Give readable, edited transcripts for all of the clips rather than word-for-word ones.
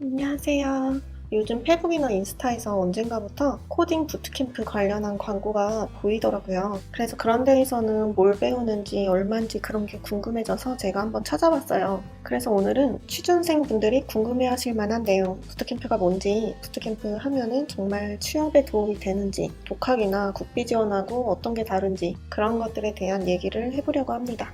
안녕하세요. 요즘 페북이나 인스타에서 언젠가부터 코딩 부트캠프 관련한 광고가 보이더라고요. 그래서 그런 데에서는 뭘 배우는지 얼마인지 그런 게 궁금해져서 제가 한번 찾아봤어요. 그래서 오늘은 취준생 분들이 궁금해하실 만한 내용, 부트캠프가 뭔지, 부트캠프 하면은 정말 취업에 도움이 되는지, 독학이나 국비 지원하고 어떤 게 다른지 그런 것들에 대한 얘기를 해보려고 합니다.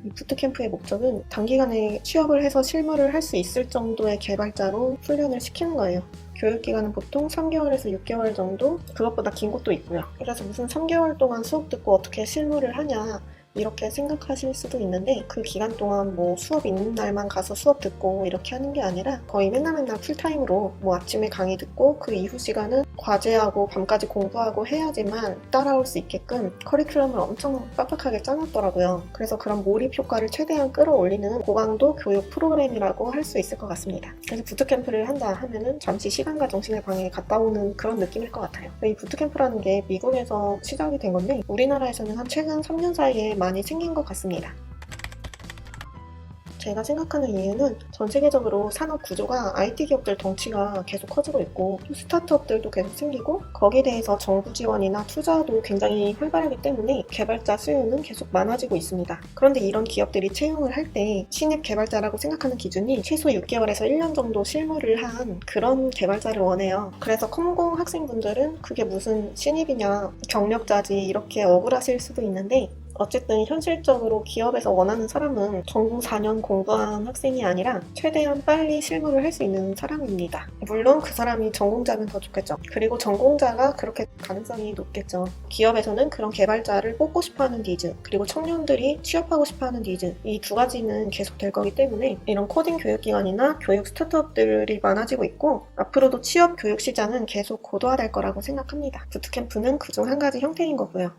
이 부트캠프의 목적은 단기간에 취업을 해서 실무를 할 수 있을 정도의 개발자로 훈련을 시키는 거예요. 교육기간은 보통 3개월에서 6개월 정도? 그것보다 긴 것도 있고요. 그래서 무슨 3개월 동안 수업 듣고 어떻게 실무를 하냐 이렇게 생각하실 수도 있는데 그 기간 동안 뭐 수업 있는 날만 가서 수업 듣고 이렇게 하는 게 아니라 거의 맨날 풀타임으로 뭐 아침에 강의 듣고 그 이후 시간은 과제하고 밤까지 공부하고 해야지만 따라올 수 있게끔 커리큘럼을 엄청 빡빡하게 짜놨더라고요. 그래서 그런 몰입 효과를 최대한 끌어올리는 고강도 교육 프로그램이라고 할 수 있을 것 같습니다. 그래서 부트캠프를 한다 하면은 잠시 시간과 정신을 방에 갔다 오는 그런 느낌일 것 같아요. 이 부트캠프라는 게 미국에서 시작이 된 건데 우리나라에서는 한 최근 3년 사이에 많이 생긴 것 같습니다. 제가 생각하는 이유는 전 세계적으로 산업 구조가 IT 기업들 덩치가 계속 커지고 있고 스타트업들도 계속 생기고 거기에 대해서 정부 지원이나 투자도 굉장히 활발하기 때문에 개발자 수요는 계속 많아지고 있습니다. 그런데 이런 기업들이 채용을 할 때 신입 개발자라고 생각하는 기준이 최소 6개월에서 1년 정도 실무를 한 그런 개발자를 원해요. 그래서 컴공 학생분들은 그게 무슨 신입이냐 경력자지 이렇게 억울하실 수도 있는데 어쨌든 현실적으로 기업에서 원하는 사람은 전공 4년 공부한 학생이 아니라 최대한 빨리 실무를 할 수 있는 사람입니다. 물론 그 사람이 전공자면 더 좋겠죠. 그리고 전공자가 그렇게 가능성이 높겠죠. 기업에서는 그런 개발자를 뽑고 싶어하는 니즈, 그리고 청년들이 취업하고 싶어하는 니즈, 이 두 가지는 계속 될 거기 때문에 이런 코딩 교육기관이나 교육 스타트업들이 많아지고 있고 앞으로도 취업 교육 시장은 계속 고도화될 거라고 생각합니다. 부트캠프는 그중 한 가지 형태인 거고요.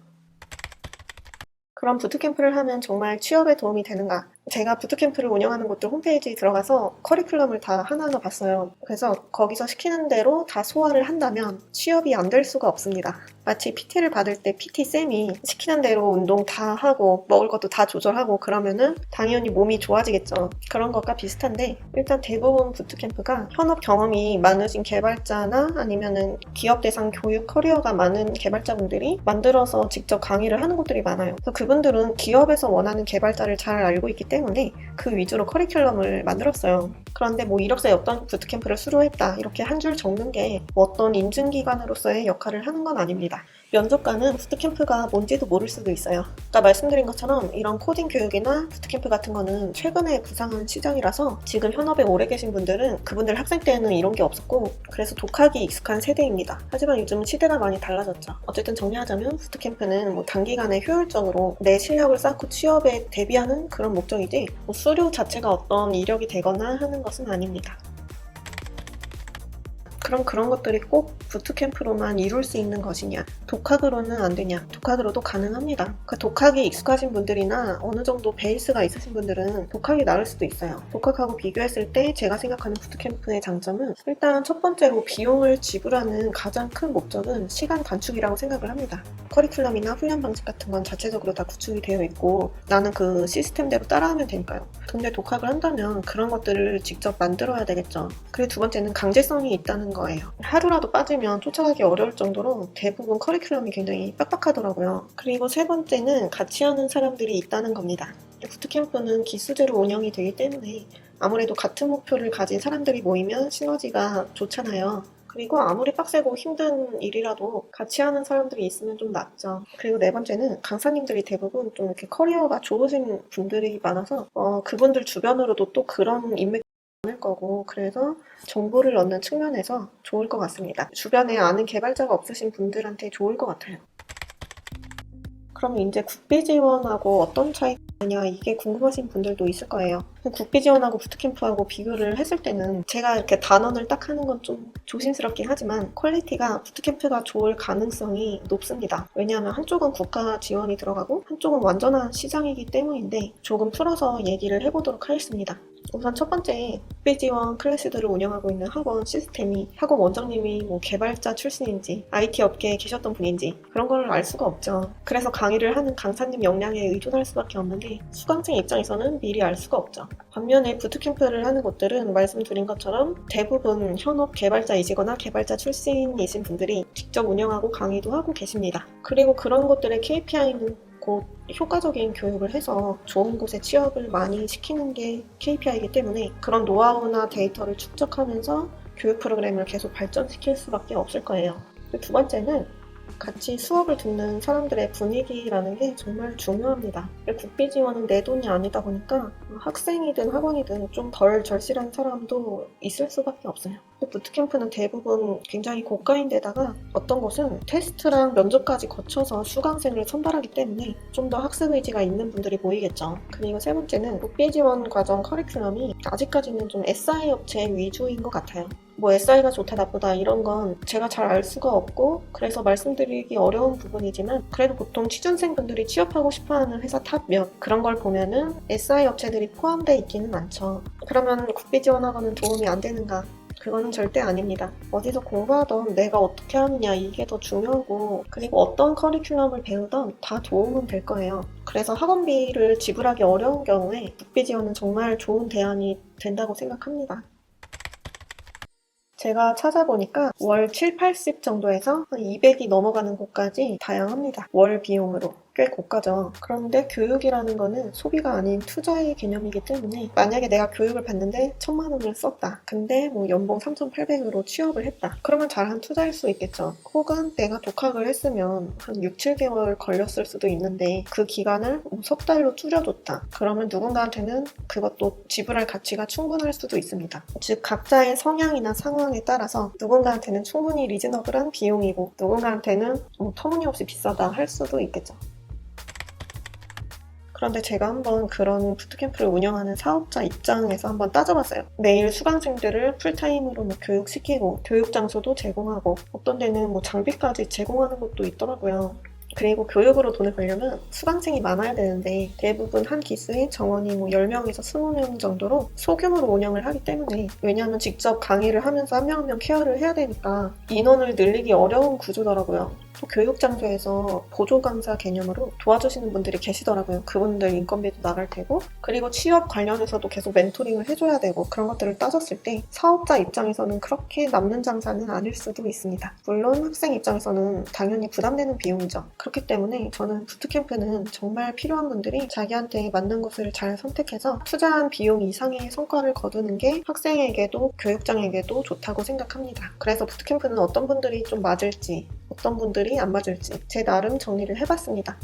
그럼 부트캠프를 하면 정말 취업에 도움이 되는가? 제가 부트캠프를 운영하는 곳들 홈페이지에 들어가서 커리큘럼을 다 하나하나 봤어요. 그래서 거기서 시키는 대로 다 소화를 한다면 취업이 안 될 수가 없습니다. 마치 PT를 받을 때 PT쌤이 시키는 대로 운동 다 하고 먹을 것도 다 조절하고 그러면은 당연히 몸이 좋아지겠죠. 그런 것과 비슷한데 일단 대부분 부트캠프가 현업 경험이 많으신 개발자나 아니면은 기업 대상 교육 커리어가 많은 개발자분들이 만들어서 직접 강의를 하는 곳들이 많아요. 그래서 그분들은 기업에서 원하는 개발자를 잘 알고 있기 때문에 그 위주로 커리큘럼을 만들었어요. 그런데 뭐 이력서에 어떤 부트캠프를 수료했다 이렇게 한 줄 적는 게 어떤 인증기관으로서의 역할을 하는 건 아닙니다. 면접관은 부트캠프가 뭔지도 모를 수도 있어요. 아까 말씀드린 것처럼 이런 코딩 교육이나 부트캠프 같은 거는 최근에 부상한 시장이라서 지금 현업에 오래 계신 분들은 그분들 학생 때는 이런 게 없었고 그래서 독학이 익숙한 세대입니다. 하지만 요즘은 시대가 많이 달라졌죠. 어쨌든 정리하자면 부트캠프는 뭐 단기간에 효율적으로 내 실력을 쌓고 취업에 대비하는 그런 목적이지 뭐 수료 자체가 어떤 이력이 되거나 하는 것은 아닙니다. 그럼 그런 것들이 꼭 부트캠프로만 이룰 수 있는 것이냐? 독학으로는 안 되냐? 독학으로도 가능합니다. 그러니까 독학이 익숙하신 분들이나 어느 정도 베이스가 있으신 분들은 독학이 나을 수도 있어요. 독학하고 비교했을 때 제가 생각하는 부트캠프의 장점은 일단 첫 번째로 비용을 지불하는 가장 큰 목적은 시간 단축이라고 생각을 합니다. 커리큘럼이나 훈련 방식 같은 건 자체적으로 다 구축이 되어 있고 나는 그 시스템대로 따라하면 되니까요. 근데 독학을 한다면 그런 것들을 직접 만들어야 되겠죠. 그리고 두 번째는 강제성이 있다는 거예요. 하루라도 빠지면 쫓아가기 어려울 정도로 대부분 커리큘럼이 굉장히 빡빡하더라고요. 그리고 세 번째는 같이 하는 사람들이 있다는 겁니다. 부트캠프는 기수제로 운영이 되기 때문에 아무래도 같은 목표를 가진 사람들이 모이면 시너지가 좋잖아요. 그리고 아무리 빡세고 힘든 일이라도 같이 하는 사람들이 있으면 좀 낫죠. 그리고 네 번째는 강사님들이 대부분 좀 이렇게 커리어가 좋으신 분들이 많아서 그분들 주변으로도 또 그런 인맥 많을 거고 그래서 정보를 얻는 측면에서 좋을 것 같습니다. 주변에 아는 개발자가 없으신 분들한테 좋을 것 같아요. 그럼 이제 국비 지원하고 어떤 차이가 있느냐 이게 궁금하신 분들도 있을 거예요. 국비 지원하고 부트캠프하고 비교를 했을 때는 제가 이렇게 단언을 딱 하는 건 좀 조심스럽긴 하지만 퀄리티가 부트캠프가 좋을 가능성이 높습니다. 왜냐하면 한쪽은 국가 지원이 들어가고 한쪽은 완전한 시장이기 때문인데 조금 풀어서 얘기를 해보도록 하겠습니다. 우선 첫 번째, 국비 지원 클래스들을 운영하고 있는 학원 시스템이 학원 원장님이 뭐 개발자 출신인지 IT 업계에 계셨던 분인지 그런 걸 알 수가 없죠. 그래서 강의를 하는 강사님 역량에 의존할 수밖에 없는데 수강생 입장에서는 미리 알 수가 없죠. 반면에 부트캠프를 하는 곳들은 말씀드린 것처럼 대부분 현업 개발자이시거나 개발자 출신이신 분들이 직접 운영하고 강의도 하고 계십니다. 그리고 그런 곳들의 KPI는 곧 효과적인 교육을 해서 좋은 곳에 취업을 많이 시키는 게 KPI이기 때문에 그런 노하우나 데이터를 축적하면서 교육 프로그램을 계속 발전시킬 수밖에 없을 거예요. 두 번째는 같이 수업을 듣는 사람들의 분위기라는 게 정말 중요합니다. 국비 지원은 내 돈이 아니다 보니까 학생이든 학원이든 좀 덜 절실한 사람도 있을 수밖에 없어요. 부트캠프는 대부분 굉장히 고가인데다가 어떤 곳은 테스트랑 면접까지 거쳐서 수강생을 선발하기 때문에 좀 더 학습 의지가 있는 분들이 모이겠죠. 그리고 세 번째는 국비 지원 과정 커리큘럼이 아직까지는 좀 SI 업체 위주인 것 같아요. 뭐 SI가 좋다 나쁘다 이런 건 제가 잘 알 수가 없고 그래서 말씀드리기 어려운 부분이지만 그래도 보통 취준생분들이 취업하고 싶어하는 회사 탑 몇 그런 걸 보면은 SI 업체들이 포함되어 있기는 많죠. 그러면 국비 지원학원은 도움이 안 되는가? 그거는 절대 아닙니다. 어디서 공부하던 내가 어떻게 하느냐 이게 더 중요하고 그리고 어떤 커리큘럼을 배우던 다 도움은 될 거예요. 그래서 학원비를 지불하기 어려운 경우에 국비 지원은 정말 좋은 대안이 된다고 생각합니다. 제가 찾아보니까 월 7, 80 정도에서 한 200이 넘어가는 곳까지 다양합니다. 월 비용으로. 꽤 고가죠. 그런데 교육이라는 거는 소비가 아닌 투자의 개념이기 때문에 만약에 내가 교육을 받는데 1,000만 원을 썼다. 근데 뭐 연봉 3,800으로 취업을 했다. 그러면 잘한 투자일 수 있겠죠. 혹은 내가 독학을 했으면 한 6, 7개월 걸렸을 수도 있는데 그 기간을 석 달로 줄여줬다. 그러면 누군가한테는 그것도 지불할 가치가 충분할 수도 있습니다. 즉 각자의 성향이나 상황에 따라서 누군가한테는 충분히 리즈너블한 비용이고 누군가한테는 터무니없이 비싸다 할 수도 있겠죠. 그런데 제가 한번 그런 부트캠프를 운영하는 사업자 입장에서 한번 따져봤어요. 매일 수강생들을 풀타임으로 교육시키고 교육 장소도 제공하고 어떤 데는 장비까지 제공하는 것도 있더라고요. 그리고 교육으로 돈을 벌려면 수강생이 많아야 되는데 대부분 한 기수에 정원이 10명에서 20명 정도로 소규모로 운영을 하기 때문에 왜냐하면 직접 강의를 하면서 한 명 한 명 케어를 해야 되니까 인원을 늘리기 어려운 구조더라고요. 또 교육 장소에서 보조 강사 개념으로 도와주시는 분들이 계시더라고요. 그분들 인건비도 나갈 테고 그리고 취업 관련해서도 계속 멘토링을 해줘야 되고 그런 것들을 따졌을 때 사업자 입장에서는 그렇게 남는 장사는 아닐 수도 있습니다. 물론 학생 입장에서는 당연히 부담되는 비용이죠. 그렇기 때문에 저는 부트캠프는 정말 필요한 분들이 자기한테 맞는 곳을 잘 선택해서 투자한 비용 이상의 성과를 거두는 게 학생에게도 교육장에게도 좋다고 생각합니다. 그래서 부트캠프는 어떤 분들이 좀 맞을지 어떤 분들이 안 맞을지 제 나름 정리를 해봤습니다.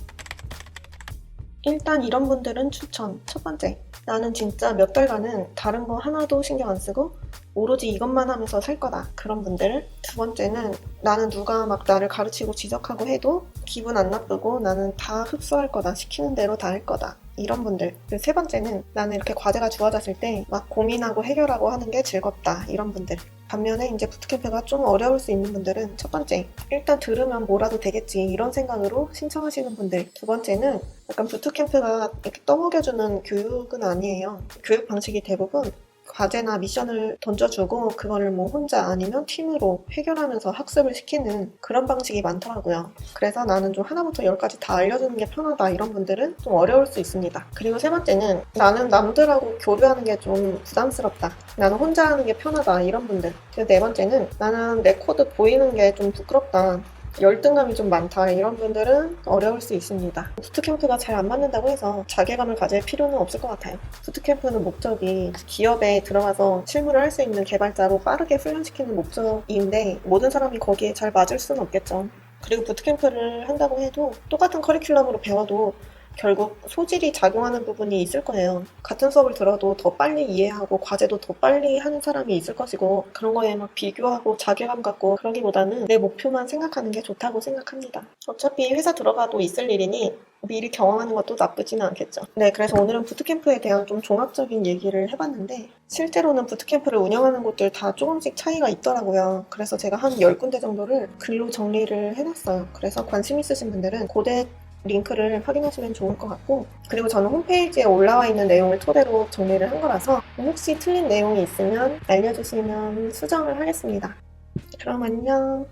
일단 이런 분들은 추천. 첫 번째, 나는 진짜 몇 달간은 다른 거 하나도 신경 안 쓰고 오로지 이것만 하면서 살 거다. 그런 분들. 두 번째는 나는 누가 나를 가르치고 지적하고 해도 기분 안 나쁘고 나는 다 흡수할 거다. 시키는 대로 다 할 거다. 이런 분들. 그리고 세 번째는 나는 이렇게 과제가 주어졌을 때 고민하고 해결하고 하는 게 즐겁다. 이런 분들. 반면에 이제 부트캠프가 좀 어려울 수 있는 분들은 첫 번째, 일단 들으면 뭐라도 되겠지 이런 생각으로 신청하시는 분들. 두 번째는 약간 부트캠프가 이렇게 떠먹여주는 교육은 아니에요. 교육 방식이 대부분 과제나 미션을 던져주고 그거를 혼자 아니면 팀으로 해결하면서 학습을 시키는 그런 방식이 많더라고요. 그래서 나는 좀 하나부터 열까지 다 알려주는 게 편하다 이런 분들은 좀 어려울 수 있습니다. 그리고 세 번째는 나는 남들하고 교류하는 게 좀 부담스럽다. 나는 혼자 하는 게 편하다 이런 분들. 그리고 네 번째는 나는 내 코드 보이는 게 좀 부끄럽다. 열등감이 좀 많다 이런 분들은 어려울 수 있습니다. 부트캠프가 잘 안 맞는다고 해서 자괴감을 가질 필요는 없을 것 같아요. 부트캠프는 목적이 기업에 들어가서 실무를 할 수 있는 개발자로 빠르게 훈련시키는 목적인데 모든 사람이 거기에 잘 맞을 수는 없겠죠. 그리고 부트캠프를 한다고 해도 똑같은 커리큘럼으로 배워도 결국 소질이 작용하는 부분이 있을 거예요. 같은 수업을 들어도 더 빨리 이해하고 과제도 더 빨리 하는 사람이 있을 것이고 그런 거에 비교하고 자괴감 갖고 그러기보다는 내 목표만 생각하는 게 좋다고 생각합니다. 어차피 회사 들어가도 있을 일이니 미리 경험하는 것도 나쁘지는 않겠죠. 네, 그래서 오늘은 부트캠프에 대한 좀 종합적인 얘기를 해봤는데 실제로는 부트캠프를 운영하는 곳들 다 조금씩 차이가 있더라고요. 그래서 제가 한 10군데 정도를 글로 정리를 해놨어요. 그래서 관심 있으신 분들은 고대 링크를 확인하시면 좋을 것 같고, 그리고 저는 홈페이지에 올라와 있는 내용을 토대로 정리를 한 거라서 혹시 틀린 내용이 있으면 알려주시면 수정을 하겠습니다. 그럼 안녕.